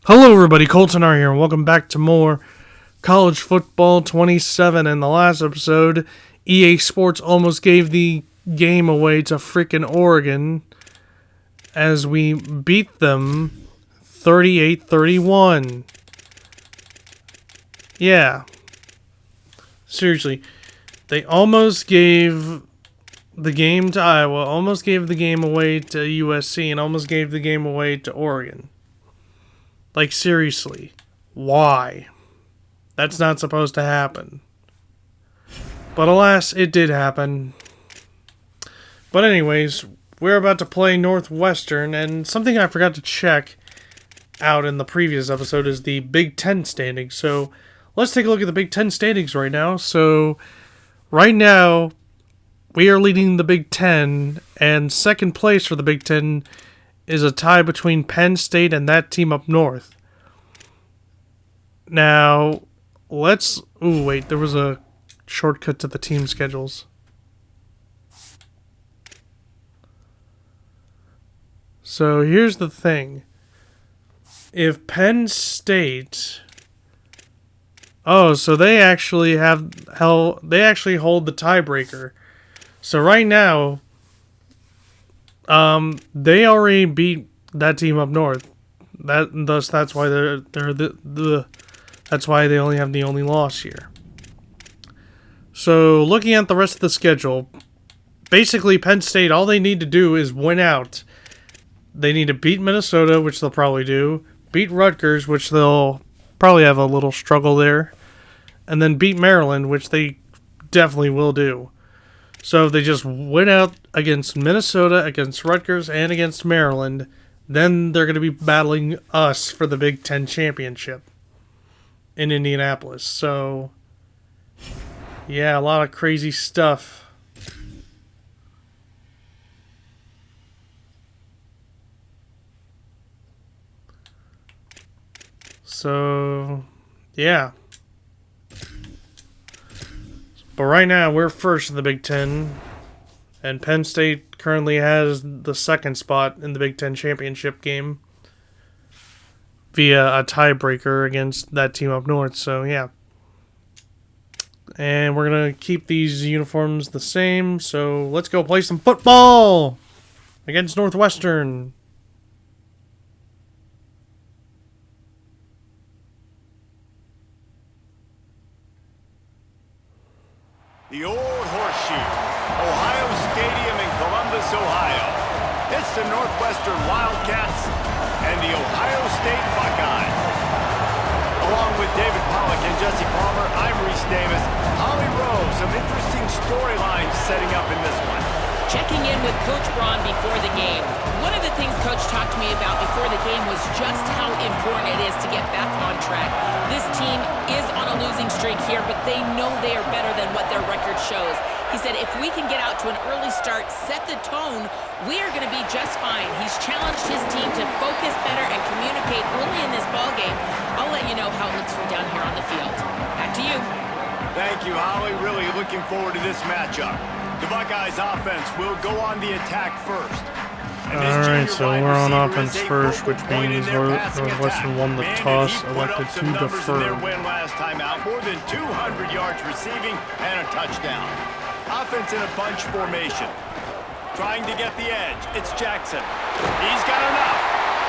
Hello everybody, Colton R here, and welcome back to more College Football 27. In the last episode, EA Sports almost gave the game away to frickin' Oregon as we beat them 38-31. Yeah. Seriously, they almost gave the game to Iowa, almost gave the game away to USC, and almost gave the game away to Oregon. Like, seriously, why? That's not supposed to happen. But alas, it did happen. But anyways, we're about to play Northwestern, and something I forgot to check out in the previous episode is the Big Ten standings. So, let's take a look at the Big Ten standings right now. So, right now, we are leading the Big Ten, and second place for the Big Ten is a tie between Penn State and that team up north. Now, let's... Ooh, wait, there was a shortcut to the team schedules. So, here's the thing. If Penn State... Oh, so they actually hold the tiebreaker. So, right now... they already beat that team up north. That's why that's why they only have the only loss here. So looking at the rest of the schedule, basically Penn State, all they need to do is win out. They need to beat Minnesota, which they'll probably do, beat Rutgers, which they'll probably have a little struggle there, and then beat Maryland, which they definitely will do. So if they just win out against Minnesota, against Rutgers, and against Maryland, then they're going to be battling us for the Big Ten championship in Indianapolis. So, yeah, a lot of crazy stuff. So, yeah. But right now, we're first in the Big Ten, and Penn State currently has the second spot in the Big Ten championship game via a tiebreaker against that team up north, so yeah. And we're going to keep these uniforms the same, so let's go play some football against Northwestern. The old horseshoe, Ohio Stadium in Columbus, Ohio. It's the Northwestern Wildcats and the Ohio State Buckeyes. Along with David Pollack and Jesse Palmer, I'm Reese Davis. Holly Rose, some interesting storylines setting up in this one. Checking in with Coach Braun before the game. One of the things Coach talked to me about before the game was just how important it is to get back on track. This team is on a losing streak here, but they know they are better than what their record shows. He said if we can get out to an early start, set the tone, we are going to be just fine. He's challenged his team to focus better and communicate early in this ball game. I'll let you know how it looks from down here on the field. Back to you. Thank you, Holly. Really looking forward to this matchup. The Buckeyes offense will go on the attack first. Alright, so we're on offense first, which means Northwestern won the toss, elected to defer. Their win last time out, more than 200 yards receiving and a touchdown. Offense in a bunch formation. Trying to get the edge. It's Jackson. He's got enough.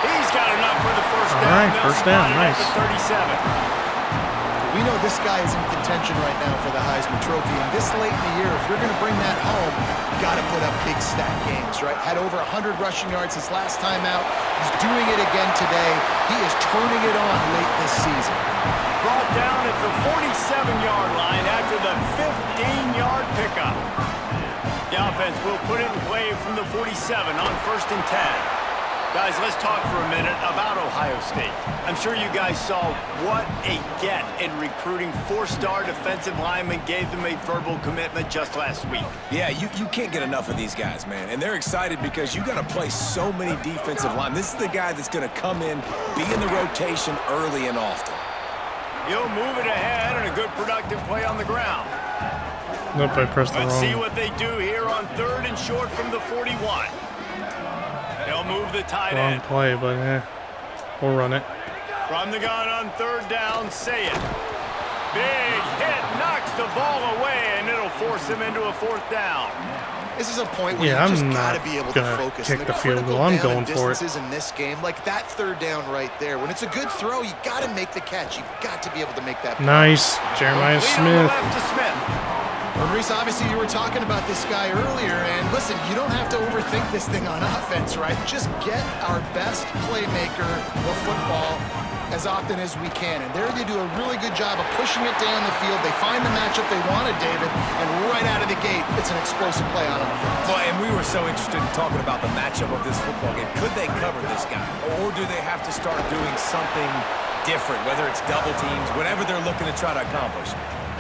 He's got enough for the first down. Alright, first down, nice. 37. We know this guy is in contention right now for the Heisman Trophy, and this late in the year, if you're going to bring that home, you got to put up big stat games, right? Had over 100 rushing yards his last time out. He's doing it again today. He is turning it on late this season. Brought down at the 47-yard line after the 15-yard pickup. The offense will put it in play from the 47 on 1st and 10. Guys, let's talk for a minute about Ohio State. I'm sure you guys saw what a get in recruiting. 4-star defensive linemen gave them a verbal commitment just last week. Yeah, you can't get enough of these guys, man. And they're excited because you got to play so many defensive linemen. This is the guy that's going to come in, be in the rotation early and often. He'll move it ahead and a good productive play on the ground. Nope, I pressed the wrong. Let's see what they do here on 3rd and short from the 41. They'll move the tight end. Wrong play, but we'll run it. From the gun on third down, say it. Big hit, knocks the ball away, and it'll force him into a fourth down. This is a point where Yeah, you just I'm got not to be able to gonna focus. kick And the field critical goal. I'm down going and for it. distances in this game, like that third down right there. When it's a good throw, you got to make the catch. You've got to be able to make that. Nice. Jeremiah Lead on the Smith. left to Smith. Well, Reese, obviously you were talking about this guy earlier, and listen, you don't have to overthink this thing on offense, right? Just get our best playmaker of football as often as we can. And there they do a really good job of pushing it down the field. They find the matchup they wanted, David, and right out of the gate, it's an explosive play on offense. Well, and we were so interested in talking about the matchup of this football game. Could they cover this guy? Or do they have to start doing something different, whether it's double teams, whatever they're looking to try to accomplish?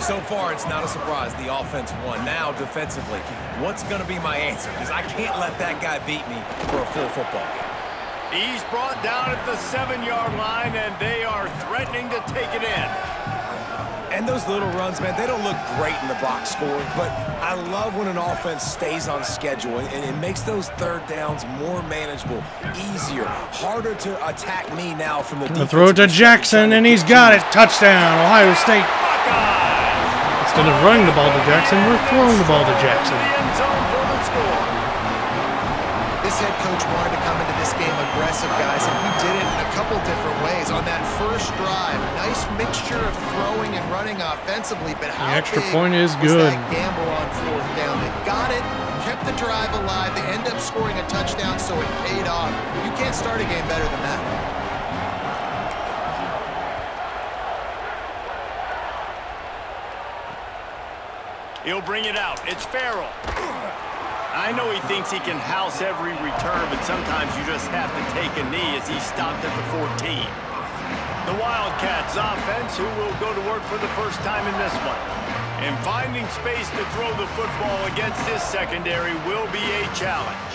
So far, it's not a surprise. The offense won. Now, defensively, what's going to be my answer? Because I can't let that guy beat me for a full football game. He's brought down at the 7-yard line, and they are threatening to take it in. And those little runs, man, they don't look great in the box score, but I love when an offense stays on schedule, and it makes those third downs more manageable, easier, harder to attack me now from the defense. Throw it to Jackson, and he's got it. Touchdown, Ohio State. Instead of running the ball to Jackson, we're throwing the ball to Jackson. The end zone for the score. This head coach wanted to come into this game aggressive, guys, and he did it in a couple different ways. On that first drive, nice mixture of throwing and running offensively, but how The extra big point is was good. that gamble on fourth down? They got it, kept the drive alive. They end up scoring a touchdown, so it paid off. You can't start a game better than that. He'll bring it out. It's Farrell. I know he thinks he can house every return, but sometimes you just have to take a knee as he stopped at the 14. The Wildcats offense, who will go to work for the first time in this one. And finding space to throw the football against this secondary will be a challenge.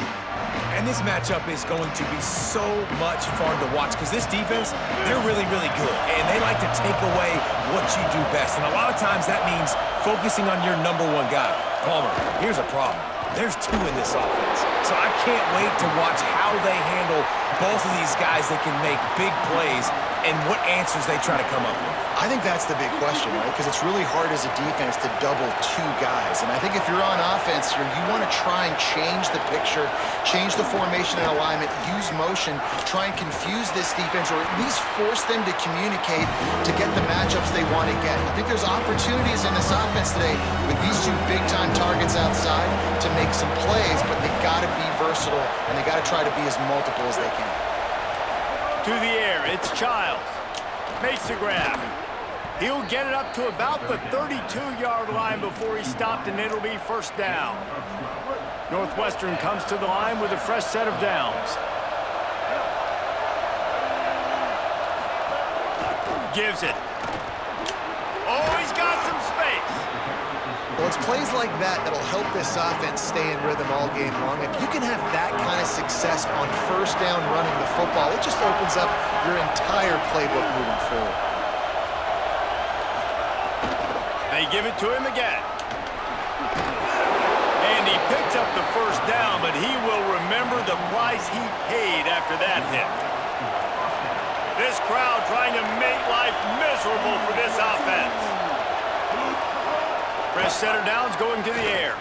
And this matchup is going to be so much fun to watch because this defense, they're really, really good. And they like to take away what you do best. And a lot of times that means focusing on your number one guy. Palmer, here's a problem. There's two in this offense. So I can't wait to watch how they handle both of these guys that can make big plays and what answers they try to come up with. I think that's the big question, right? Because it's really hard as a defense to double two guys. And I think if you're on offense here, you want to try and change the picture, change the formation and alignment, use motion, try and confuse this defense, or at least force them to communicate to get the matchups they want to get. I think there's opportunities in this offense today with these two big-time targets outside to make some plays, but they got to be versatile, and they got to try to be as multiple as they can. To the air, it's Childs. Makes the grab. He'll get it up to about the 32-yard line before he stopped, and it'll be first down. Northwestern comes to the line with a fresh set of downs. Gives it. Oh, he's got some space. Well, it's plays like that that'll help this offense stay in rhythm all game long. If you can have that kind of success on first down running the football, it just opens up your entire playbook moving forward. They give it to him again. And he picks up the first down, but he will remember the price he paid after that hit. This crowd trying to make life miserable for this offense. Fresh set of downs going to the air.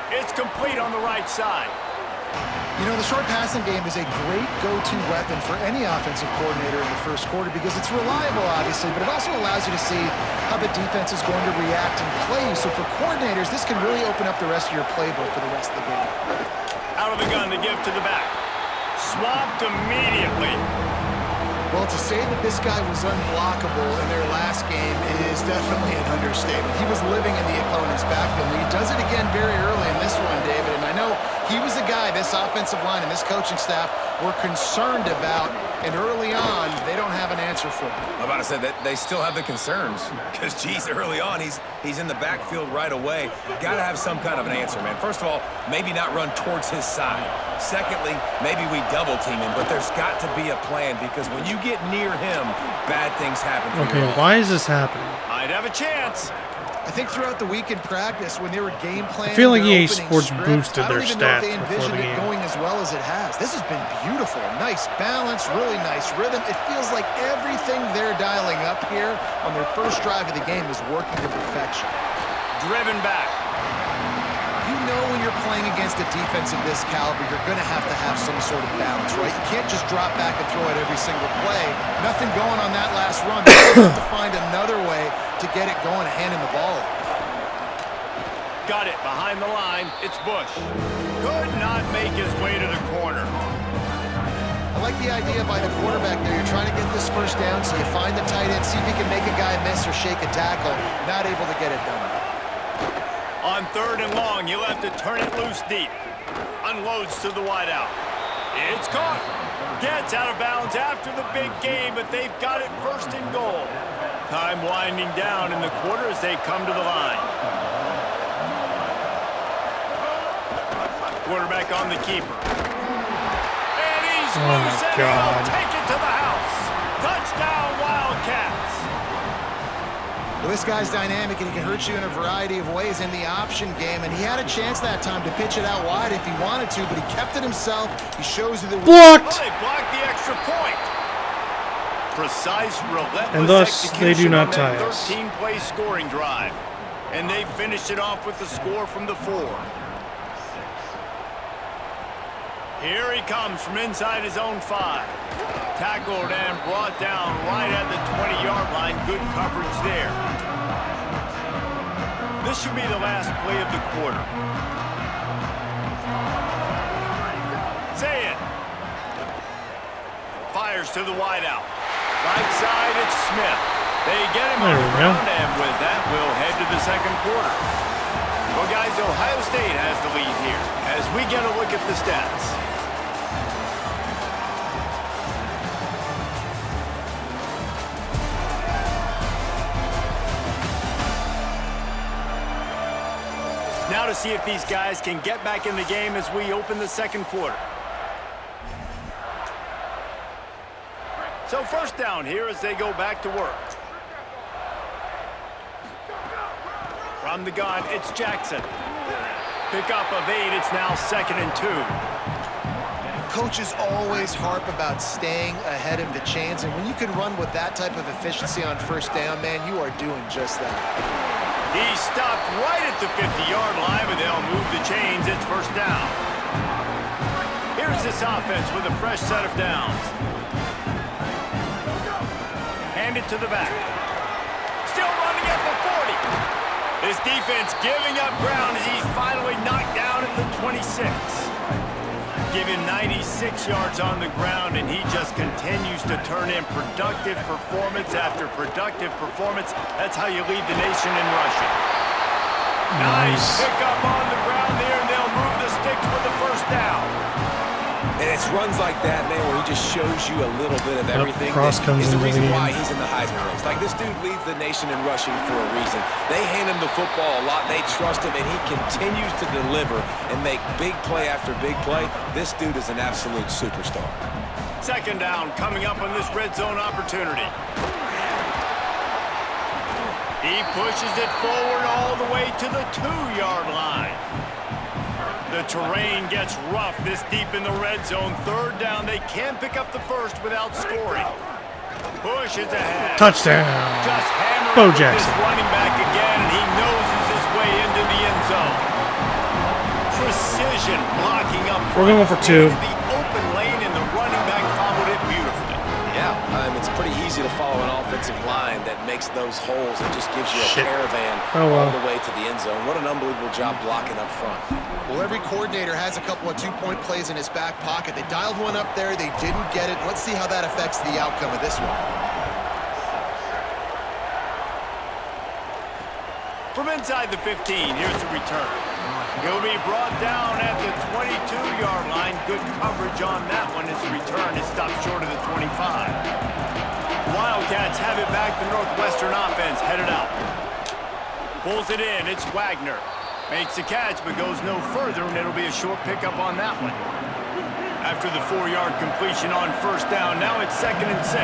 It's complete on the right side. You know, the short passing game is a great go-to weapon for any offensive coordinator in the first quarter because it's reliable, obviously, but it also allows you to see how the defense is going to react and play you. So for coordinators, this can really open up the rest of your playbook for the rest of the game. Out of the gun to give to the back. Swamped immediately. Well, to say that this guy was unblockable in their last game is definitely an understatement. He was living in the opponent's backfield. He does it again very early in this one, David, and I know he was a guy this offensive line and this coaching staff were concerned about, and early on, they don't have an answer for him. I'm about to say that they still have the concerns because, geez, early on, he's in the backfield right away. Got to have some kind of an answer, man. First of all, maybe not run towards his side. Secondly, maybe we double team him, but there's got to be a plan because when you get near him, bad things happen. Okay, why is this happening? Might have a chance. I think throughout the week in practice, when they were game planning, I feel like their EA opening Sports script, boosted I don't their even know if stats they before envisioned the it game. going as well as it has. This has been beautiful. Nice balance, really nice rhythm. It feels like everything they're dialing up here on their first drive of the game is working to perfection. Driven back. You know when you're playing against a defense of this caliber, you're going to have some sort of balance, right? You can't just drop back and throw it every single play. Nothing going on that last run. They're have to find another way to get it going, handing the ball off. Got it behind the line. It's Bush. Could not make his way to the corner. I like the idea by the quarterback there. You're trying to get this first down, so you find the tight end, see if you can make a guy miss or shake a tackle. Not able to get it done. On 3rd and long, you'll have to turn it loose deep. Unloads to the wideout. It's caught. Gets out of bounds after the big game, but they've got it 1st and goal. Time winding down in the quarter as they come to the line. Quarterback on the keeper. And he's loose, and he'll take it to the house. Touchdown, Wildcats. Well, this guy's dynamic, and he can hurt you in a variety of ways in the option game, and he had a chance that time to pitch it out wide if he wanted to, but he kept it himself. He shows you the... Blocked! Oh, they blocked the extra point. Precise, relentless And thus, they do execution not on tie that us. 13-play scoring drive. And they finished it off with the score from the 4. Here he comes from inside his own 5. Tackled and brought down right at the 20-yard line. Good coverage there. This should be the last play of the quarter. Say it. Fires to the wideout. Right side, it's Smith. They get him on the ground, and with that, we'll head to the 2nd quarter. Well, guys, Ohio State has the lead here as we get a look at the stats. Now to see if these guys can get back in the game as we open the 2nd quarter. So 1st down here as they go back to work. From the gun, it's Jackson. Pickup of 8, it's now 2nd and 2. Coaches always harp about staying ahead of the chains, and when you can run with that type of efficiency on 1st down, man, you are doing just that. He stopped right at the 50-yard line, but they'll move the chains. It's 1st down. Here's this offense with a fresh set of downs. Hand it to the back. Still running at the 40. This defense giving up ground as he's finally knocked down at the 26. Given 96 yards on the ground, and he just continues to turn in productive performance after productive performance. That's how you lead the nation in rushing. Nice pickup on the ground there, and they'll move the sticks with the 1st down. And it's runs like that, man, where he just shows you a little bit of everything. Cross comes is the into reason the why game. he's in the Heisman race. Like, this dude leads the nation in rushing for a reason. They hand him the football a lot. They trust him, and he continues to deliver and make big play after big play. This dude is an absolute superstar. 2nd down coming up on this red zone opportunity. He pushes it forward all the way to the 2-yard line. The terrain gets rough this deep in the red zone. 3rd down, they can pick up the 1st without scoring. Push is ahead. Touchdown. Just hammering Bo with Jackson. this running back again, and he noses his way into the end zone. Precision blocking up. We're going for 2. The open lane, and the running back followed it beautifully. Yeah, it's pretty easy to follow an offensive line that makes those holes and just gives you a caravan all the way to the end zone. What an unbelievable job blocking up front. Well, every coordinator has a couple of 2-point plays in his back pocket. They dialed one up there. They didn't get it. Let's see how that affects the outcome of this one. From inside the 15, here's the return. He'll be brought down at the 22-yard line. Good coverage on that one as the return is stopped short of the 25. Wildcats have it back. The Northwestern offense headed out. Pulls it in. It's Wagner. Makes the catch, but goes no further, and it'll be a short pickup on that one. After the 4-yard completion on 1st down, now it's 2nd and 6.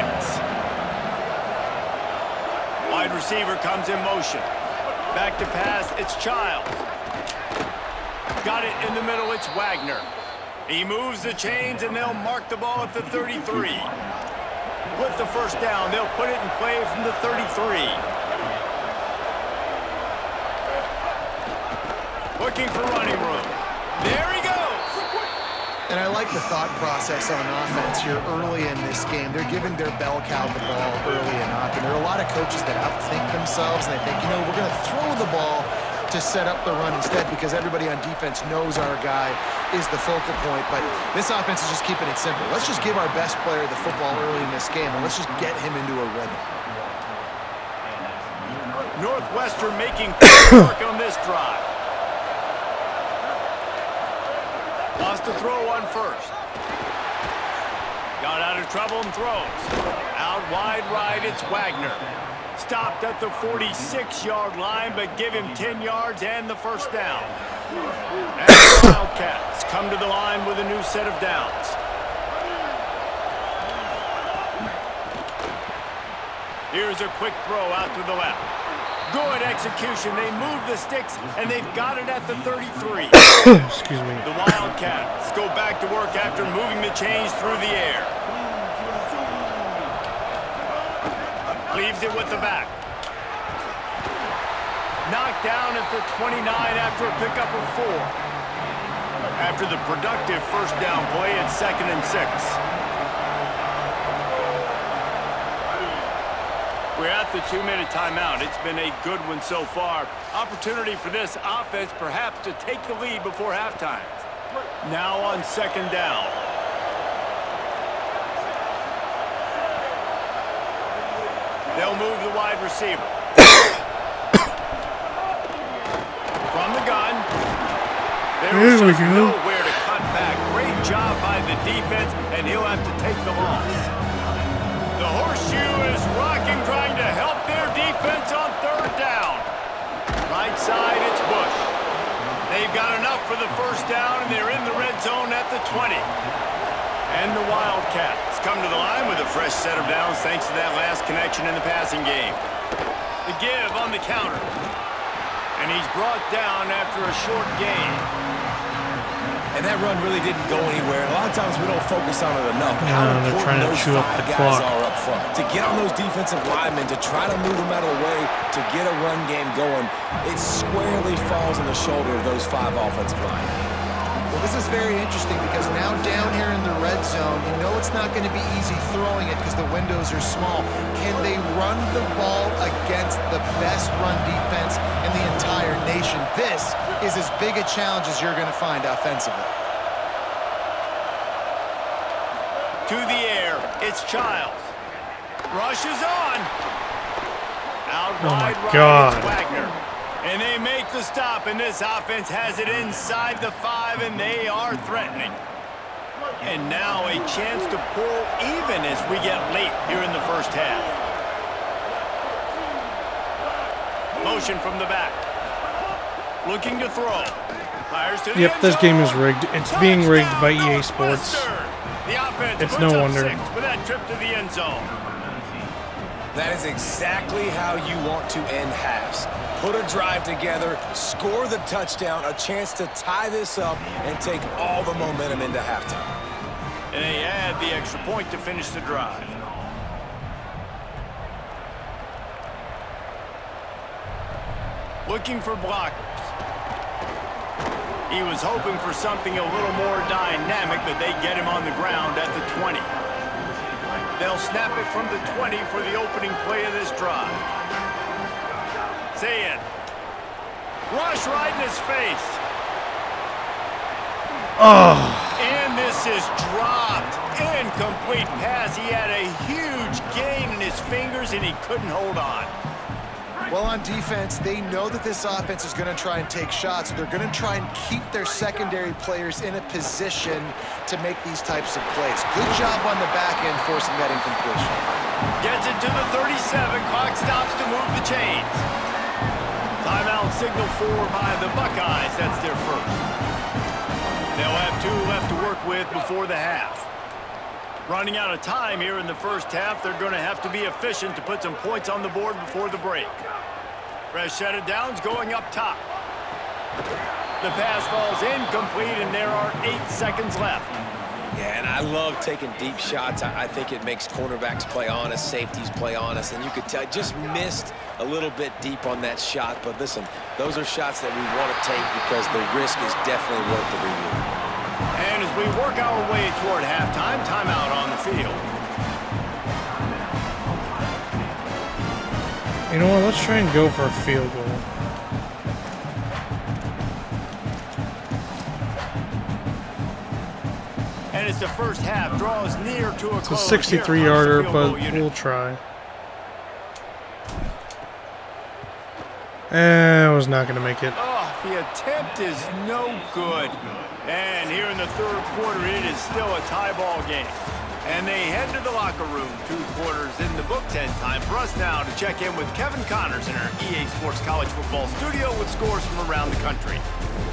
Wide receiver comes in motion. Back to pass, it's Childs. Got it in the middle, it's Wagner. He moves the chains, and they'll mark the ball at the 33. With the first down, they'll put it in play from the 33. Looking for running room. There he goes! And I like the thought process on offense here early in this game. They're giving their bell cow the ball early and often. There are a lot of coaches that outthink themselves, and they think, you know, we're going to throw the ball to set up the run instead because everybody on defense knows our guy is the focal point. But this offense is just keeping it simple. Let's just give our best player the football early in this game, and let's just get him into a rhythm. Northwestern making quick work on this drive. Lost the throw on first. Got out of trouble and throws. Out wide right, it's Wagner. Stopped at the 46-yard line, but give him 10 yards and the first down. And the Wildcats come to the line with a new set of downs. Here's a quick throw out to the left. Good execution. They move the sticks, and they've got it at the 33. Excuse me. The Wildcats go back to work after moving the chains through the air. Leaves it with the back. Knocked down at the 29 after a pickup of 4. After the productive first down play, it's 2nd and 6. We're at the 2-minute timeout. It's been a good one so far. Opportunity for this offense perhaps to take the lead before halftime. Now on 2nd down. They'll move the wide receiver. From the gun. There was nowhere to cut back. Great job by the defense, and he'll have to take the loss. The horseshoe is rocking, trying to help their defense on 3rd down. Right side, it's Bush. They've got enough for the first down, and they're in the red zone at the 20. And the Wildcats come to the line with a fresh set of downs thanks to that last connection in the passing game. The give on the counter. And he's brought down after a short gain. And that run really didn't go anywhere. A lot of times we don't focus on it enough. Yeah, they're trying to chew up the clock. Are up front. To get on those defensive linemen, to try to move them out of the way, to get a run game going, it squarely falls on the shoulder of those 5 offensive linemen. Well, this is very interesting because now down here in the red zone, you know it's not going to be easy throwing it because the windows are small. Can they run the ball against the best run defense in the entire nation? This is as big a challenge as you're going to find offensively. To the air, it's Childs. Rushes on. Out wide right, it's Wagner. And they make the stop, and this offense has it inside the 5, and they are threatening. And now a chance to pull even as we get late here in the first half. Motion from the back. Looking to throw. Fires to the Yep, end this game is zone. rigged. It's being rigged by EA Sports. Northwestern. The offense It's puts no up wonder. 6 with that trip to the end zone. That is exactly how you want to end halves. Put a drive together, score the touchdown, a chance to tie this up, and take all the momentum into halftime. And they add the extra point to finish the drive. Looking for blockers. He was hoping for something a little more dynamic, but they get him on the ground at the 20. They'll snap it from the 20 for the opening play of this drive. Say it. Rush right in his face. And this is dropped. Incomplete pass. He had a huge gain in his fingers, and he couldn't hold on. Well, on defense, they know that this offense is going to try and take shots. So they're going to try and keep their secondary players in a position to make these types of plays. Good job on the back end forcing that incompletion. Gets it to the 37. Clock stops to move the chains. Timeout signal by the Buckeyes. That's their first. They'll have 2 left to work with before the half. Running out of time here in the first half, they're going to have to be efficient to put some points on the board before the break. Fresh set of downs going up top. The pass falls incomplete, and there are 8 seconds left. Yeah, and I love taking deep shots. I think it makes cornerbacks play honest, safeties play honest, and you could tell just missed a little bit deep on that shot. But listen, those are shots that we want to take because the risk is definitely worth the reward. And as we work our way toward halftime, timeout on the field. You know what? Let's try and go for a field goal. And as the first half draws near to a It's a close, 63-yarder, but we'll try. I was not going to make it. Oh, the attempt is no good. And here in the third quarter, it is still a tie ball game. And they head to the locker room. 2 quarters in the books, and time for us now to check in with Kevin Connors in our EA Sports College Football studio with scores from around the country.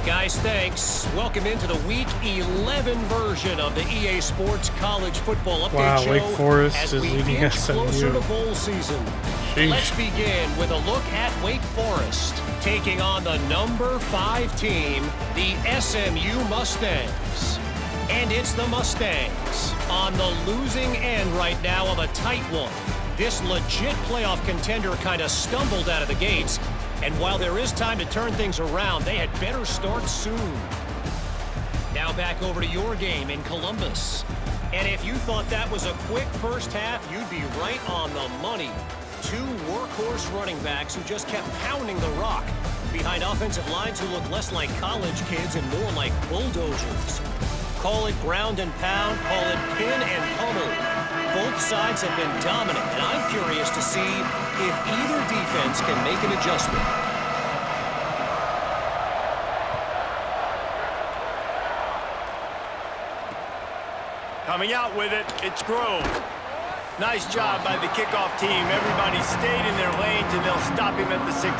Guys, thanks. Welcome into the Week 11 version of the EA Sports College Football Update Wow, Show Wake Forest as is we leading inch SMU. closer to bowl season. Sheesh. Let's begin with a look at Wake Forest taking on the number 5 team, the SMU Mustangs. And it's the Mustangs on the losing end right now of a tight one. This legit playoff contender kind of stumbled out of the gates, and while there is time to turn things around, they had better start soon. Now back over to your game in Columbus. And if you thought that was a quick first half, you'd be right on the money. 2 workhorse running backs who just kept pounding the rock behind offensive lines who look less like college kids and more like bulldozers. Call it ground and pound, call it pin and pummel. Both sides have been dominant, and I'm curious to see if either defense can make an adjustment. Coming out with it, it's Grove. Nice job by the kickoff team. Everybody stayed in their lanes, and they'll stop him at the 16.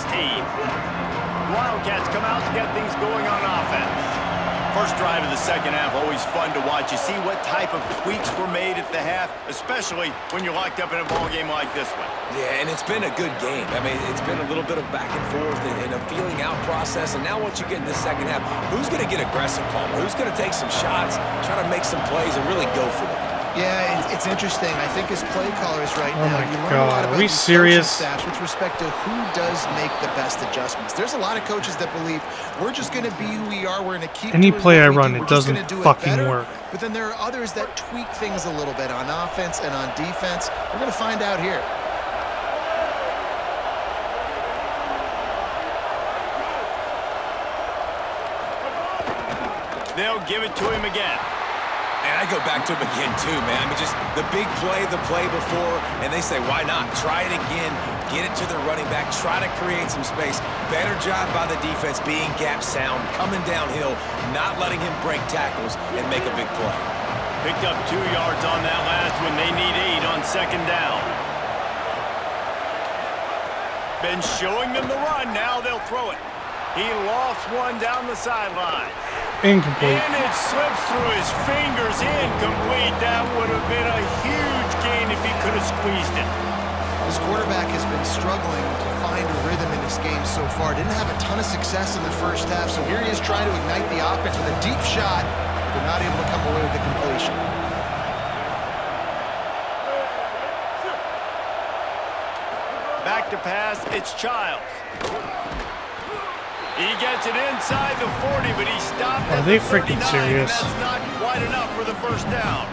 Wildcats come out to get things going on offense. First drive of the second half, always fun to watch. You see what type of tweaks were made at the half, especially when you're locked up in a ball game like this one. Yeah, and it's been a good game. I mean, it's been a little bit of back and forth and a feeling out process. And now once you get in the second half, who's going to get aggressive, Palmer? Who's going to take some shots, try to make some plays, and really go for them? Yeah, it's interesting. I think as play callers right Oh now, my you learn God, a lot are about we these serious? coaching staffs with respect to who does make the best adjustments. There's a lot of coaches that believe we're just going to be who we are. We're going to keep Any doing play what I we run, do. it We're just doesn't gonna do it fucking better. work. But then there are others that tweak things a little bit on offense and on defense. We're going to find out here. They'll give it to him again. And I go back to him again, too, man. I mean, just the big play, the play before, and they say, why not? Try it again, get it to their running back, try to create some space. Better job by the defense being gap sound, coming downhill, not letting him break tackles and make a big play. Picked up 2 yards on that last one. They need 8 on second down. Been showing them the run. Now they'll throw it. He lofts one down the sideline. Incomplete. And it slips through his fingers. Incomplete. That would have been a huge gain if he could have squeezed it. This quarterback has been struggling to find a rhythm in this game so far. Didn't have a ton of success in the first half, so here he is trying to ignite the offense with a deep shot, but not able to come away with the completion. Back to pass. It's Childs. He gets it inside the 40, but he stopped Are at they the freaking 39, serious? and that's not quite enough for the first down.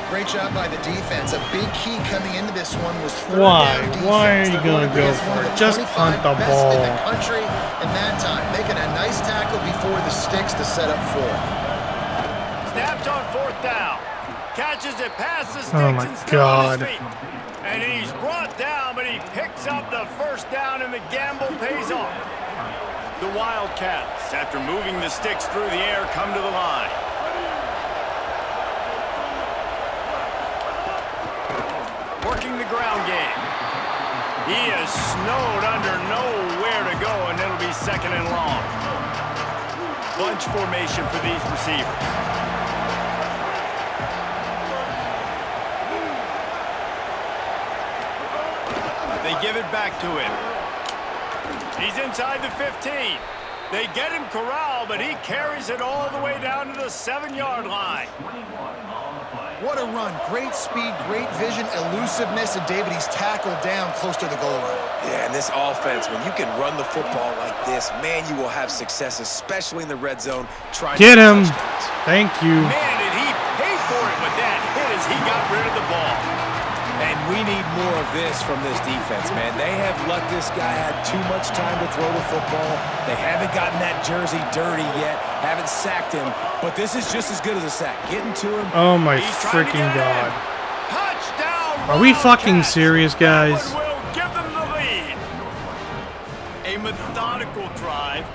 Great job by the defense. A big key coming into this one was third Why? down defense. Why are you They're gonna be go as one for of it? the Just 25 punt the best ball. in the country in that time, making a nice tackle before the sticks to set up 4. Snaps on fourth down. Catches it past the sticks Oh my and still on God. his feet. And he's brought down, but he picks up the first down, and the gamble pays off. The Wildcats, after moving the sticks through the air, come to the line. Working the ground game. He is snowed under, nowhere to go, and it'll be second and long. Bunch formation for these receivers. They give it back to him. He's inside the 15. They get him corralled, but he carries it all the way down to the 7-yard line. What a run. Great speed, great vision, elusiveness, and David, he's tackled down close to the goal line. Yeah, and this offense, when you can run the football like this, man, you will have success, especially in the red zone. Get him. Thank you. Man, did he pay for it with that hit as he got rid of the ball. And we need more of this from this defense, man. They have let this guy have too much time to throw the football. They haven't gotten that jersey dirty yet, haven't sacked him, but this is just as good as a sack. Getting to him. Oh my freaking God. Touchdown. Are we fucking serious, guys? Will give them the lead. A methodical drive.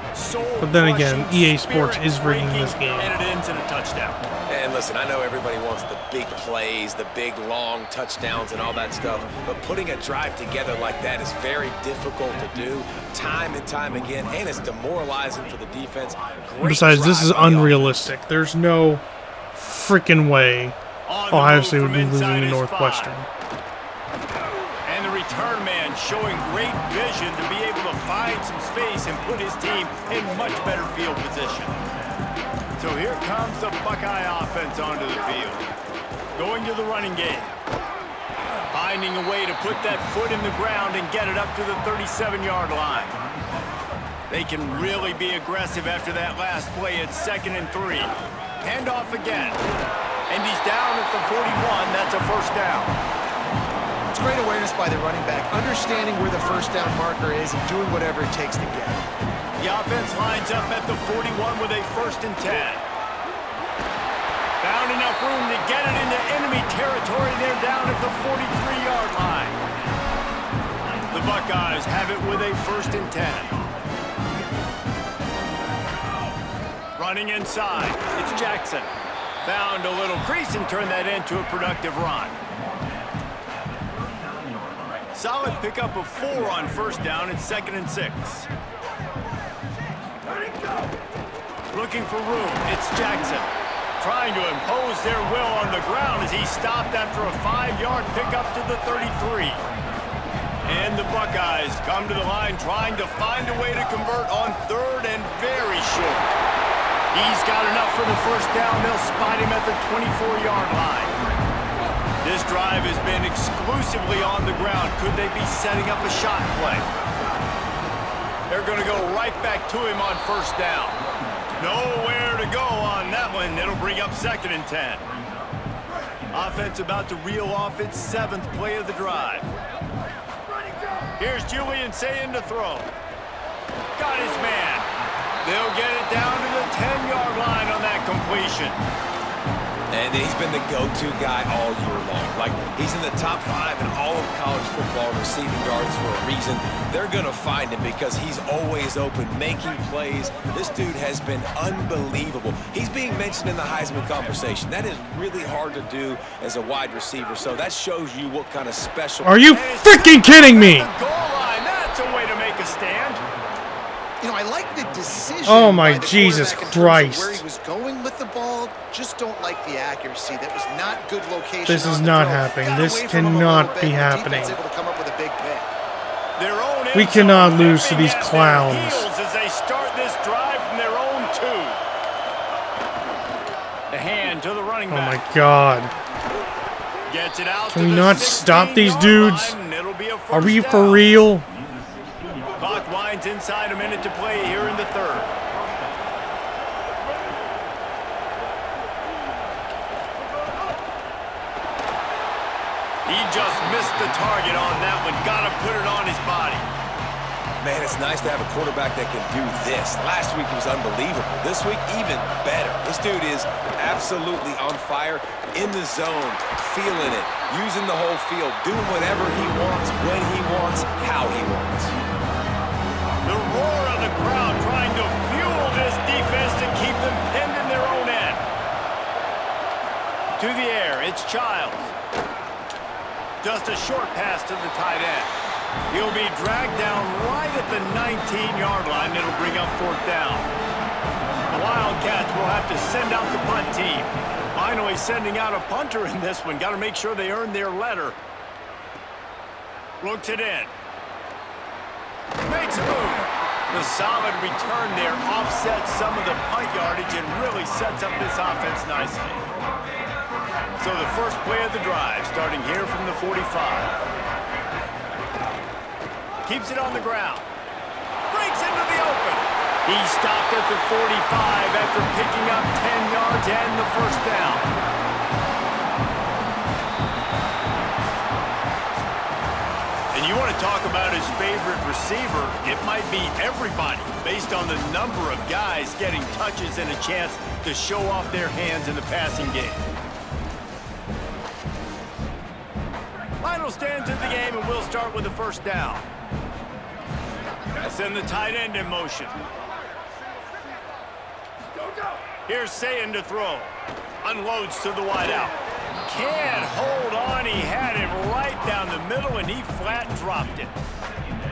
But then again, EA Sports is rigging this game. And it ends in a touchdown. And listen, I know everybody wants the big plays, the big long touchdowns and all that stuff, but putting a drive together like that is very difficult to do time and time again, and it's demoralizing for the defense. Besides, this is unrealistic. There's no freaking way Ohio State would be losing to Northwestern. And the return man showing great vision to be able to find some space and put his team in much better field position. So here comes the Buckeye offense onto the field. Going to the running game. Finding a way to put that foot in the ground and get it up to the 37-yard line. They can really be aggressive after that last play at 2nd and 3. Handoff again. And he's down at the 41. That's a first down. It's great awareness by the running back, understanding where the first down marker is and doing whatever it takes to get it. The offense lines up at the 41 with a 1st and 10. Found enough room to get it into enemy territory. They're down at the 43-yard line. The Buckeyes have it with a 1st and 10. Running inside, it's Jackson. Found a little crease and turned that into a productive run. Solid pickup of 4 on 1st down at 2nd and 6. Looking for room, it's Jackson. Trying to impose their will on the ground as he stopped after a 5-yard pickup to the 33. And the Buckeyes come to the line trying to find a way to convert on 3rd and very short. He's got enough for the 1st down. They'll spot him at the 24-yard line. This drive has been exclusively on the ground. Could they be setting up a shot play? They're going to go right back to him on 1st down. Nowhere to go on that one. It'll bring up 2nd and 10. Offense about to reel off its 7th play of the drive. Here's Julian saying to throw. Got his man. They'll get it down to the 10-yard line on that completion. And he's been the go-to guy all year long. Like, he's in the top 5 in all of college football receiving yards for a reason. They're going to find him because he's always open, making plays. This dude has been unbelievable. He's being mentioned in the Heisman conversation. That is really hard to do as a wide receiver, so that shows you what kind of special... Are you freaking kidding me? The goal line, that's a way to make a stand. You know, I like the decision. Oh my by the Jesus quarterback in terms of Christ. where he was going with the ball, just don't like the accuracy. That was not good location. This is on the not throw. happening. Got This away from him a cannot little bit, be and the happening. defense able to come up with a big pick. Their own We end cannot zone. lose to They're these at their clowns. heels as they start this drive from their own 2. The hand to the running Oh back. my God. Gets it out Can to we the not stop these 16-yard dudes? line, and it'll be a Are we first for down. real? Clock winds inside a minute to play here in the 3rd. He just missed the target on that one. Got to put it on his body. Man, it's nice to have a quarterback that can do this. Last week was unbelievable. This week, even better. This dude is absolutely on fire, in the zone, feeling it, using the whole field, doing whatever he wants, when he wants, how he wants. The roar of the crowd trying to fuel this defense to keep them pinned in their own end. To the air, it's Childs. Just a short pass to the tight end. He'll be dragged down right at the 19-yard line. It'll bring up 4th down. The Wildcats will have to send out the punt team. Finally sending out a punter in this one. Got to make sure they earn their letter. Looks it in. Makes a move. The solid return there offsets some of the punt yardage and really sets up this offense nicely. So the first play of the drive, starting here from the 45. Keeps it on the ground. Breaks into the open. He stopped at the 45 after picking up 10 yards and the first down. And you want to talk about his favorite receiver, it might be everybody based on the number of guys getting touches and a chance to show off their hands in the passing game. Final stands of the game, and we'll start with the first down. Send the tight end in motion. Here's Sayin to throw. Unloads to the wideout. Can't hold on. He had him right down the middle, and he flat dropped it.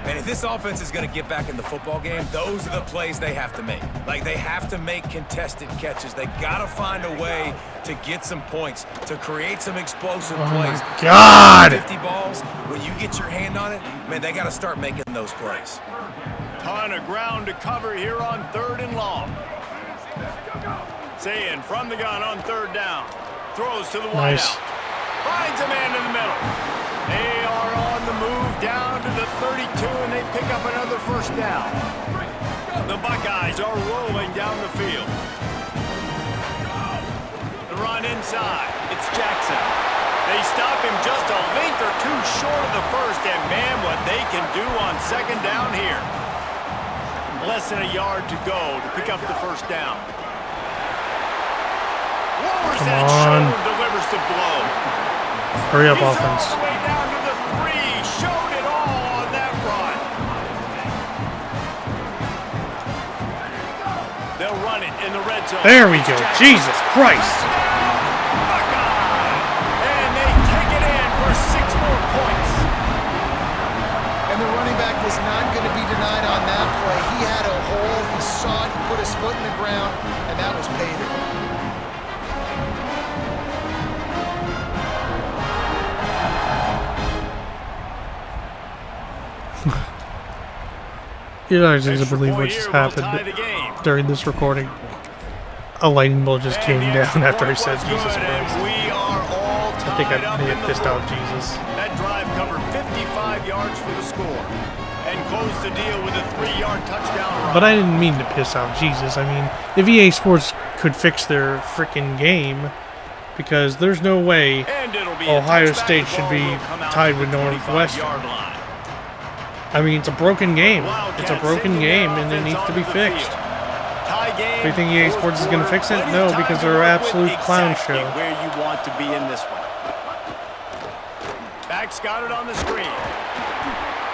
And if this offense is going to get back in the football game, those are the plays they have to make. Like, they have to make contested catches. They got to find a way to get some points, to create some explosive plays. My God! 50 balls, when you get your hand on it, man, they got to start making those plays. Ton of ground to cover here on 3rd and long. Sayin from the gun on 3rd down. Throws to the wideout. Nice. Finds a man in the middle. They are on the move down to the 32, and they pick up another first down. The Buckeyes are rolling down the field. The run inside. It's Jackson. They stop him just a length or two short of the first, and man, what they can do on 2nd down here. Less than a yard to go to pick up the first down. Lowers Come that on. shoulder, delivers the blow. Hurry up, He's offense. all the way down to the 3. Showed it all on that run. They'll run it in the red zone. There we go. Jesus Christ. Buckeye. And they take it in for 6 more points. And the running back was not going to be denied on that play. He had a hole. He saw it. He put his foot in the ground, and that was pay dirt. You're not going to Extra believe point what just here will tie happened the game. during this recording. A lightning bolt just came And the down extra after I point said was Jesus good, and Christ. we are all I think tied I up may in have the pissed out fourth. Jesus. That drive covered 55 yards for the score and closed the deal with a 3-yard touchdown run. But I didn't mean to piss out Jesus. I mean, if EA Sports could fix their freaking game, because there's no way And it'll be a Ohio touchback. State The should ball be will come out tied to with the Northwestern. 25-yard line. I mean, it's a broken game. It's a Wildcats broken sending their game, and it offense needs to be onto the fixed. field. Tie game, Do you think EA fourth Sports is going to quarter. fix it? Plenty No, of time because to they're an work with absolute clown exactly show. where you want to be in this one. Back's got it on the screen.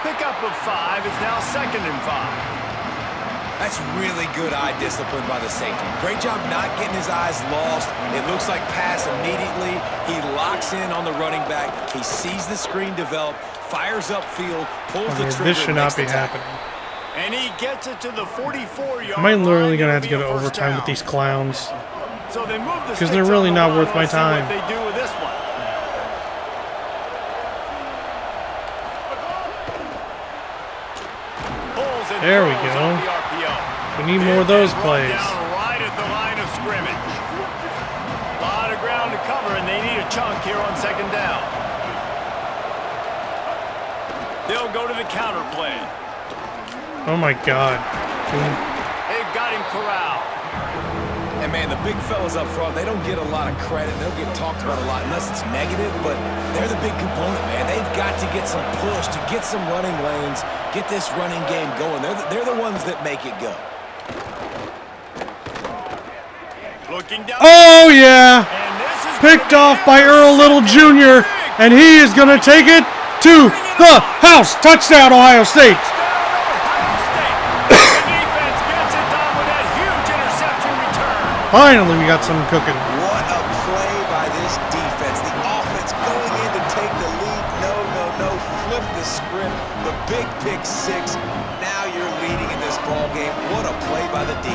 Pickup of 5. It's now 2nd and 5. That's really good eye discipline by the safety. Great job not getting his eyes lost. It looks like pass immediately. He locks in on the running back. He sees the screen develop, fires upfield, pulls the trigger. This should not makes be the tackle. happening. And he gets it to the 44-yard Am I literally line. going to have to It'll go to be a first overtime with down. these clowns? So they move the 'Cause they're sticks really on the not run. worth my Let's see time. what they do with this one. Pulls and There we throws go. on the RPO. We need more of those Brought plays. Down right at the line of scrimmage. A lot of ground to cover, and they need a chunk here on 2nd down. They'll go to the counter play. Oh my God. They've got him corralled. And man, the big fellas up front, they don't get a lot of credit. They'll get talked about a lot unless it's negative, but they're the big component, man. They've got to get some push, to get some running lanes, get this running game going. They're the ones that make it go. Looking down. Oh, yeah. And this is Picked gonna be off by Earl Little Jr., and he is going to take it to the house. Touchdown, Ohio State. Ohio State. The defense gets it done with that huge interception return. Finally, we got some cooking. What a play by this defense. The offense going in to take the lead. No. Flip the script. The big pick 6. Now you're leading in this ball game. What a play by the D.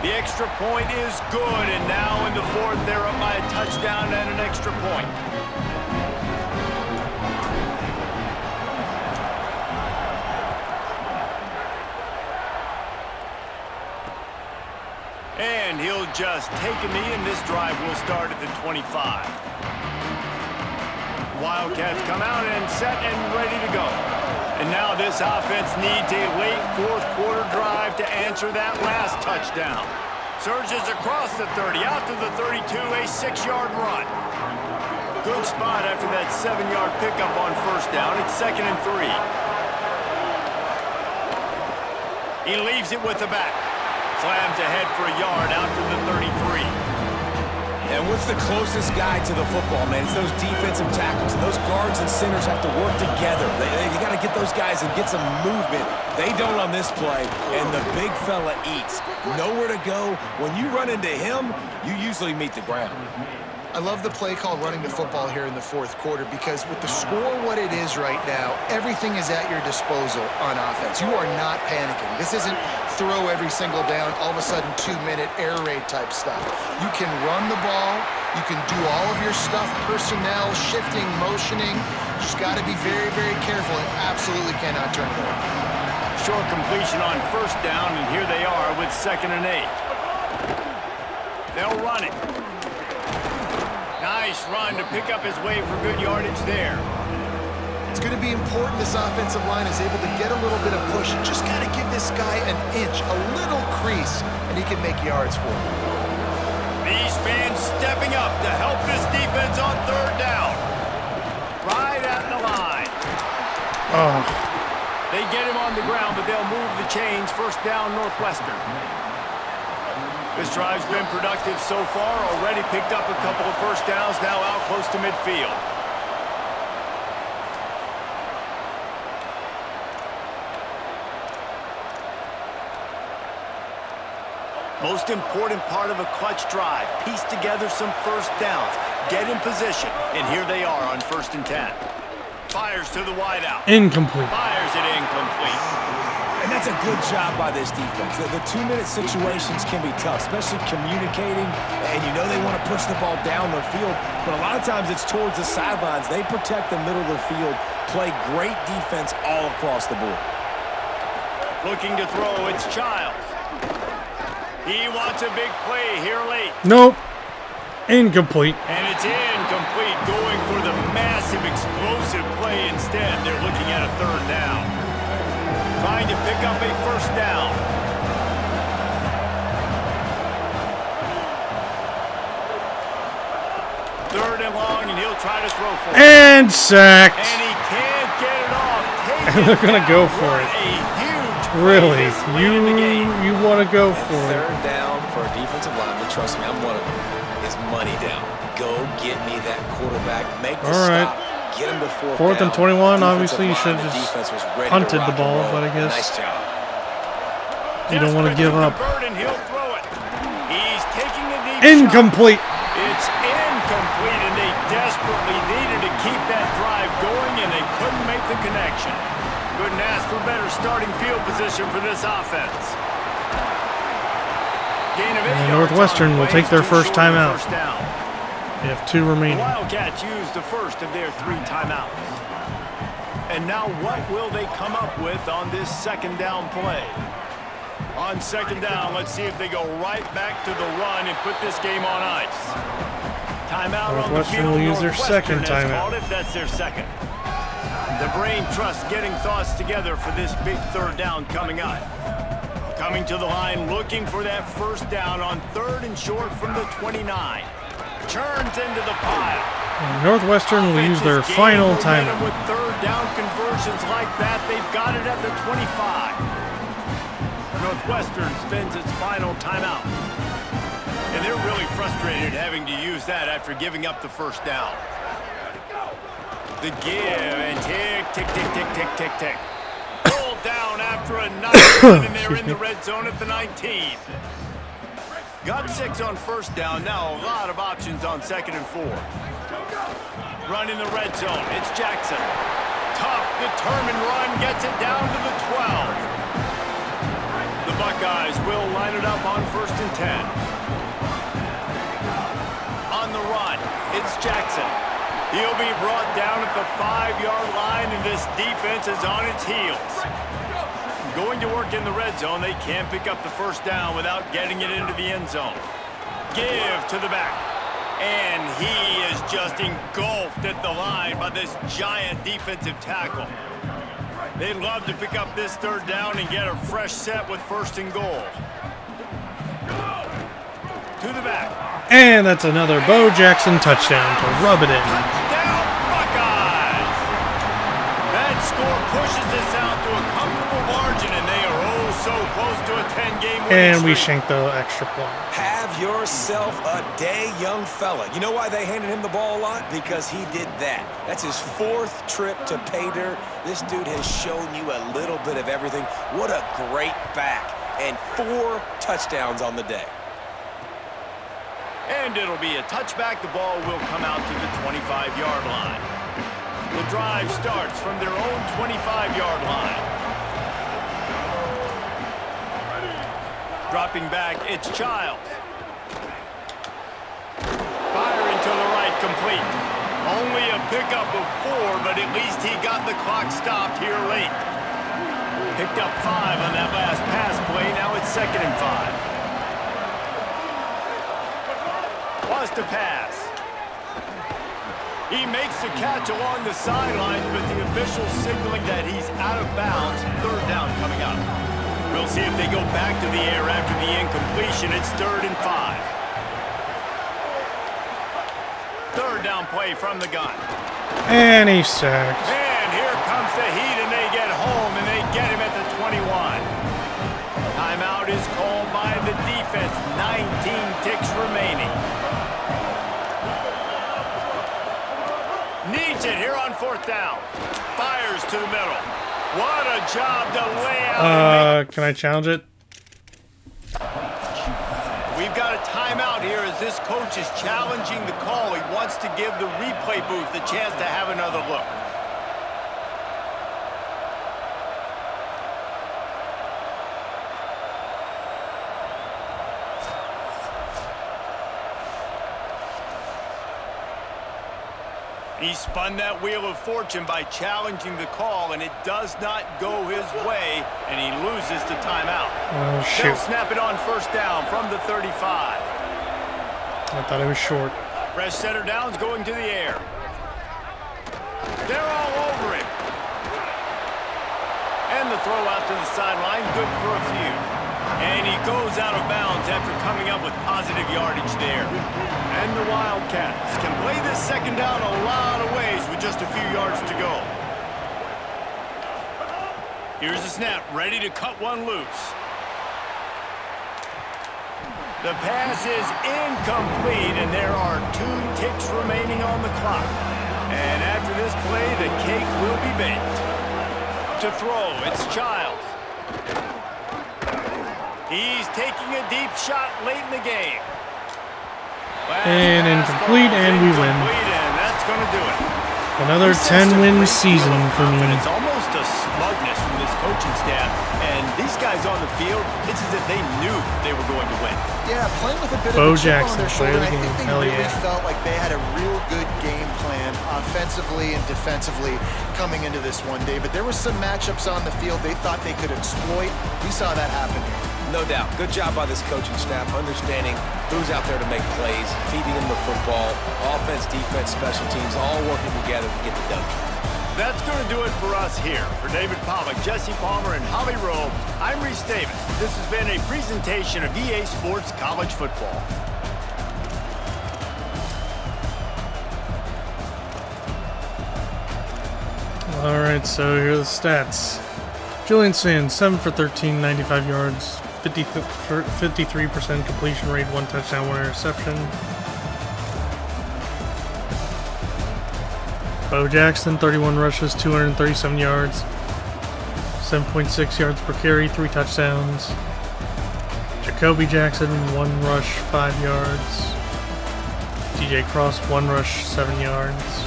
The extra point is good, and now in the 4th, they're up by a touchdown and an extra point. and he'll just take a knee, and this drive will start at the 25. Wildcats come out and set and ready to go. And now this offense needs a late fourth quarter drive to answer that last touchdown. Surges across the 30, out to the 32, a 6-yard run. Good spot after that 7-yard pickup on first down. It's 2nd and 3. He leaves it with the back. Slams ahead for a yard out to the 33. And what's the closest guy to the football, man? It's those defensive tackles. And those guards and centers have to work together. You got to get those guys and get some movement. They don't on this play, and the big fella eats. Nowhere to go. When you run into him, you usually meet the ground. I love the play called running the football here in the fourth quarter because with the score what it is right now, everything is at your disposal on offense. You are not panicking. This isn't throw every single down, all of a sudden 2-minute air raid type stuff. You can run the ball. You can do all of your stuff, personnel, shifting, motioning. You just got to be very, very careful and absolutely cannot turn it over. Short completion on first down, and here they are with 2nd and 8. They'll run it. Nice run to pick up his way for good yardage there. It's going to be important this offensive line is able to get a little bit of push. You just got to give this guy an inch, a little crease, and he can make yards for him. These fans stepping up to help this defense on third down. Right at the line. Oh. They get him on the ground, but they'll move the chains. First down, Northwestern. This drive's been productive so far. Already picked up a couple of first downs, now out close to midfield. Most important part of a clutch drive. Piece together some first downs. Get in position. And here they are on 1st and 10. Fires to the wideout. Incomplete. Fires it incomplete. And that's a good job by this defense. The 2-minute situations can be tough, especially communicating, and you know they want to push the ball down the field, but a lot of times it's towards the sidelines. They protect the middle of the field, play great defense all across the board. Looking to throw, it's Childs. He wants a big play here late. Nope. Incomplete. And it's incomplete, going for the massive explosive play instead. They're looking at a 3rd down. Trying to pick up a first down. Third and long, and he'll try to throw for it. And sacked. And he can't get it off. And they're going to go for it. A huge Really? You want to go for it. Third down for a defensive lineman, trust me, I'm one of them, is money down. Go get me that quarterback, make the stop. Get him to 4th and 21, obviously you should have just punted the ball, but I guess nice job. You don't want to give up. He'll throw it. He's taking a deep Incomplete. shot. It's incomplete, and they desperately needed to keep that drive going, and they couldn't make the connection. Couldn't ask for better starting field position for this offense. Gain of 8 yards. Northwestern will take their first timeout. First down. They have 2 remaining. The Wildcats use the first of their 3 timeouts. And now what will they come up with on this 2nd down play? On 2nd down, let's see if they go right back to the run and put this game on ice. Timeout on the Northwestern field. will use their Northwestern 2nd has timeout. called it. That's their 2nd. The brain trust getting thoughts together for this big 3rd down coming up. Coming to the line, looking for that first down on 3rd and short from the 29. Turns into the pile. And Northwestern will use their final timeout. With 3rd down conversions like that, they've got it at the 25. Northwestern spends its final timeout. And they're really frustrated having to use that after giving up the first down. The give and tick, tick, tick, tick, tick, tick, tick. Pulled down after a nice run, and they're in the red zone at the 19. Got 6 on first down. Now a lot of options on 2nd and 4. Run in the red zone. It's Jackson. Tough, determined run. Gets it down to the 12. The Buckeyes will line it up on 1st and 10. On the run, it's Jackson. He'll be brought down at the 5-yard line, and this defense is on its heels. Going to work in the red zone. They can't pick up the first down without getting it into the end zone. Give to the back. And he is just engulfed at the line by this giant defensive tackle. They'd love to pick up this third down and get a fresh set with first and goal. To the back. And that's another Bo Jackson touchdown to rub it in. Touchdown, Buckeyes! That score pushes us out to a comfortable margin, and they are oh so close to a 10-game winning And we streak. shank the extra point. Have yourself a day, young fella. You know why they handed him the ball a lot? Because he did that. That's his 4th trip to pay dirt. This dude has shown you a little bit of everything. What a great back. And 4 touchdowns on the day. And it'll be a touchback. The ball will come out to the 25-yard line. The drive starts from their own 25-yard line. Dropping back, it's Childs. Firing to the right, complete. Only a pickup of 4, but at least he got the clock stopped here late. Picked up 5 on that last pass play. Now it's 2nd and 5. Was to pass. He makes the catch along the sidelines, but the official signaling that he's out of bounds. Third down coming up. We'll see if they go back to the air after the incompletion. It's 3rd and 5. Third down play from the gun. And he's sacked. And here comes the heat, and they get home, and they get him at the 21. Timeout is called by the defense. 19 ticks remaining. Needs it here on 4th down. Fires to the middle. What a job to lay out. Can I challenge it? We've got a timeout here as this coach is challenging the call. He wants to give the replay booth a chance to have another look. He spun that wheel of fortune by challenging the call, and it does not go his way, and he loses the timeout. Oh, They'll shoot. snap it on 1st down from the 35. I thought it was short. Fresh center downs going to the air. They're all over it. And the throw out to the sideline, good for a few. And he goes out of bounds after coming up with positive yardage there. And the Wildcats can play this 2nd down a lot of ways with just a few yards to go. Here's the snap, ready to cut one loose. The pass is incomplete, and there are 2 ticks remaining on the clock. And after this play, the cake will be baked. To throw, it's Childs. He's taking a deep shot late in the game. And incomplete, and we win. And that's going to do it. Another 10-win season for me. It's almost a smugness from this coaching staff. And these guys on the field, it's as if they knew they were going to win. Yeah, playing with a bit Bo of a chip on Jackson, their player shoulder. of the I think game. they Hell really yeah. felt like they had a real good game plan offensively and defensively coming into this one, David. There were some matchups on the field they thought they could exploit. We saw that happen here. No doubt. Good job by this coaching staff, understanding who's out there to make plays, feeding them the football, offense, defense, special teams, all working together to get the W. That's going to do it for us here. For David Pollack, Jesse Palmer, and Holly Rowe, I'm Reese Davis. This has been a presentation of EA Sports College Football. All right, so here are the stats. Julian Sands, 7 for 13, 95 yards, 53% completion rate, 1 touchdown, 1 interception. Bo Jackson, 31 rushes, 237 yards, 7.6 yards per carry, 3 touchdowns. Jacoby Jackson, 1 rush, 5 yards. TJ Cross, 1 rush, 7 yards.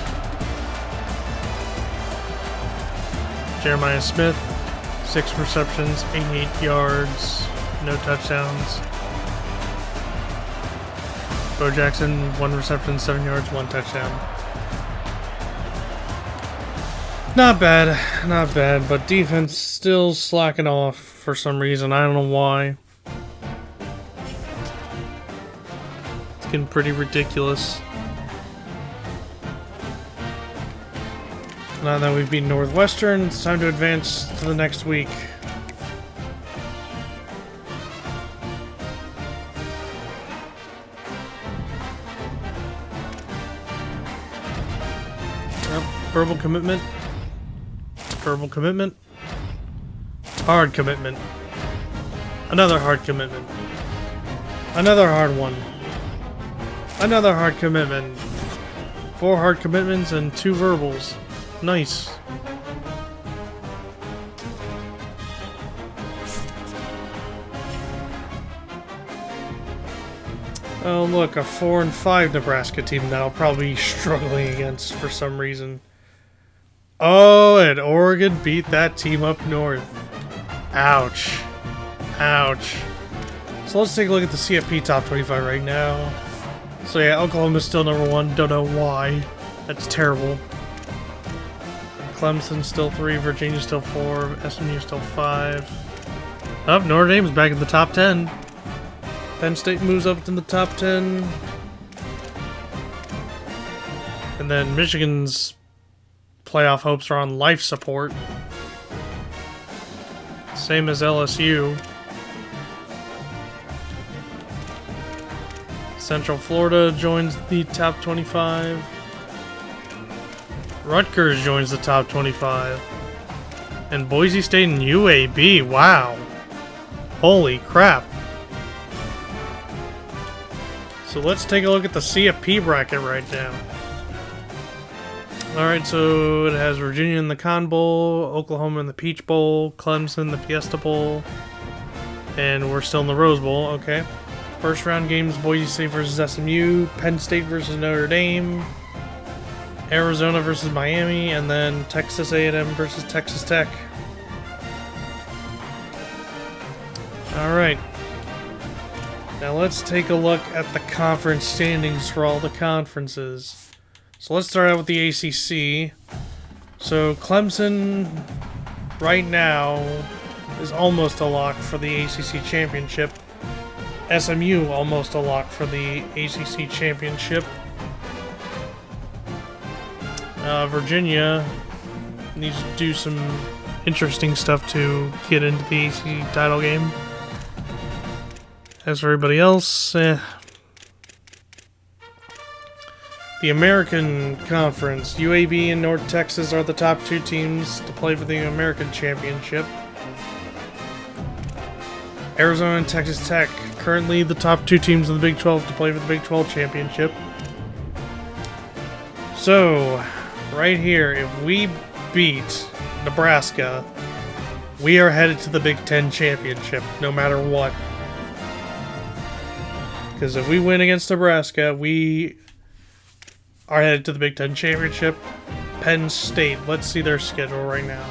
Jeremiah Smith, 6 receptions, 88 yards, no touchdowns. Bo Jackson, 1 reception, 7 yards, 1 touchdown. Not bad, not bad, but defense still slacking off for some reason. I don't know why. It's getting pretty ridiculous. Now that we've beaten Northwestern, it's time to advance to the next week. Verbal commitment. Verbal commitment. Hard commitment. Another hard commitment. Another hard one. Another hard commitment. 4 hard commitments and 2 verbals. Nice. Oh look, a 4-5 Nebraska team that I'll probably be struggling against for some reason. Oh, and Oregon beat that team up north. Ouch. Ouch. So let's take a look at the CFP top 25 right now. So yeah, Oklahoma's still number 1. Don't know why. That's terrible. Clemson's still 3. Virginia's still 4. SMU's still 5. Oh, Notre Dame's back in the top 10. Penn State moves up to the top 10. And then Michigan's playoff hopes are on life support. Same as LSU. Central Florida joins the top 25. Rutgers joins the top 25. And Boise State and UAB. Wow. Holy crap. So let's take a look at the CFP bracket right now. Alright, so it has Virginia in the Con Bowl, Oklahoma in the Peach Bowl, Clemson the Fiesta Bowl, and we're still in the Rose Bowl, okay. First round games, Boise State versus SMU, Penn State versus Notre Dame, Arizona versus Miami, and then Texas A&M versus Texas Tech. Alright. Now let's take a look at the conference standings for all the conferences. So let's start out with the ACC. So Clemson right now is almost a lock for the ACC championship. SMU almost a lock for the ACC championship. Virginia needs to do some interesting stuff to get into the ACC title game. As for everybody else, the American Conference, UAB and North Texas are the top 2 teams to play for the American Championship. Arizona and Texas Tech, currently the top 2 teams in the Big 12 to play for the Big 12 Championship. So, right here, if we beat Nebraska, we are headed to the Big 10 Championship, no matter what. Because if we win against Nebraska, we are headed to the Big Ten Championship. Penn State, let's see their schedule right now.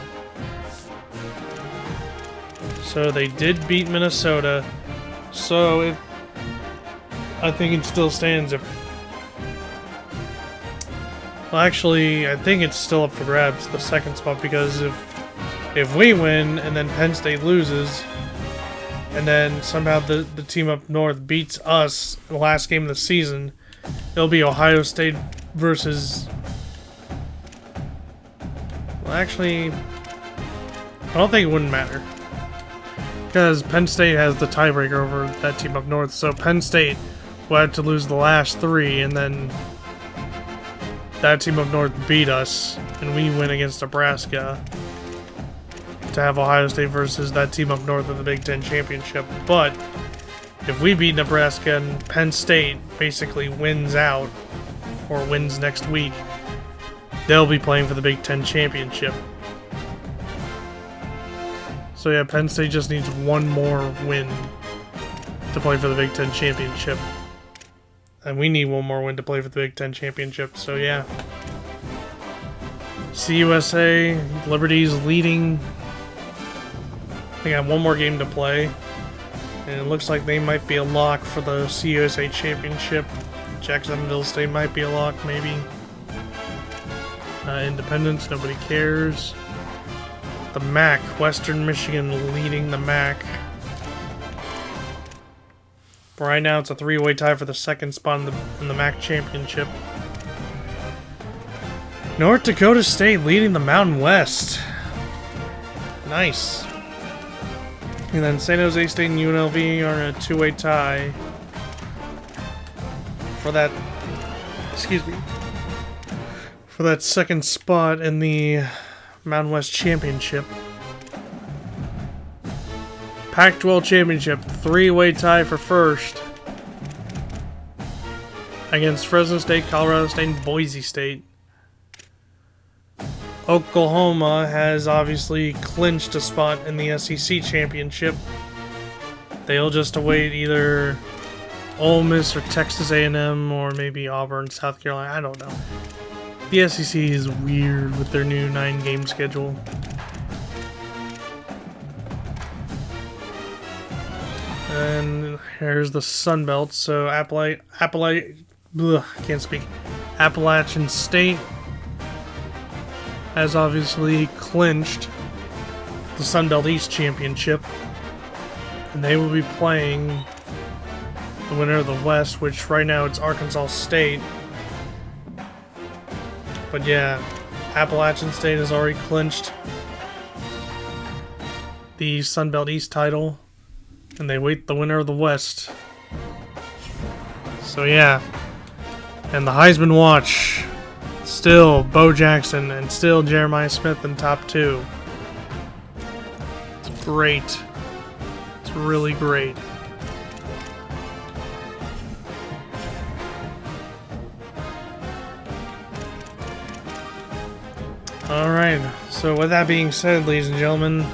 So they did beat Minnesota. So I think it still stands. Well, actually, I think it's still up for grabs, the second spot, because if we win and then Penn State loses, and then somehow the team up north beats us in the last game of the season, it'll be Ohio State versus... Well, actually, I don't think it wouldn't matter. Because Penn State has the tiebreaker over that team up north, so Penn State will have to lose the last 3, and then that team up north beat us, and we win against Nebraska to have Ohio State versus that team up north in the Big Ten Championship. But if we beat Nebraska and Penn State basically wins out, or wins next week, they'll be playing for the Big Ten Championship. So yeah, Penn State just needs one more win to play for the Big Ten Championship. And we need one more win to play for the Big Ten Championship, so yeah. CUSA, Liberty's leading. They got one more game to play, and it looks like they might be a lock for the CUSA Championship. Jacksonville State might be a lock, maybe. Independence, nobody cares. The MAC, Western Michigan leading the MAC. But right now it's a three-way tie for the second spot in the MAC championship. North Dakota State leading the Mountain West. Nice. And then San Jose State and UNLV are in a two-way tie for that, for that second spot in the Mountain West Championship. Pac-12 Championship, three-way tie for first against Fresno State, Colorado State, and Boise State. Oklahoma has obviously clinched a spot in the SEC Championship. They'll just await either Ole Miss or Texas A&M or maybe Auburn, South Carolina. I don't know. The SEC is weird with their new 9-game schedule. And here's the Sun Belt. So Appalachian State has obviously clinched the Sun Belt East Championship, and they will be playing the winner of the West, which right now it's Arkansas State. But yeah, Appalachian State has already clinched the Sun Belt East title, and they wait the winner of the West. So yeah, and the Heisman watch, still Bo Jackson and still Jeremiah Smith in top 2. It's great. It's really great. Alright, so with that being said, ladies and gentlemen,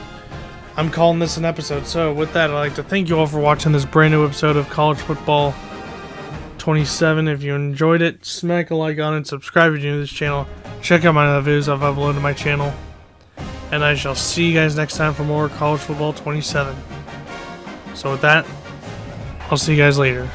I'm calling this an episode. So with that, I'd like to thank you all for watching this brand new episode of College Football 27. If you enjoyed it, smack a like on it, subscribe if you're new to this channel, check out my other videos I've uploaded to my channel, and I shall see you guys next time for more College Football 27. So with that, I'll see you guys later.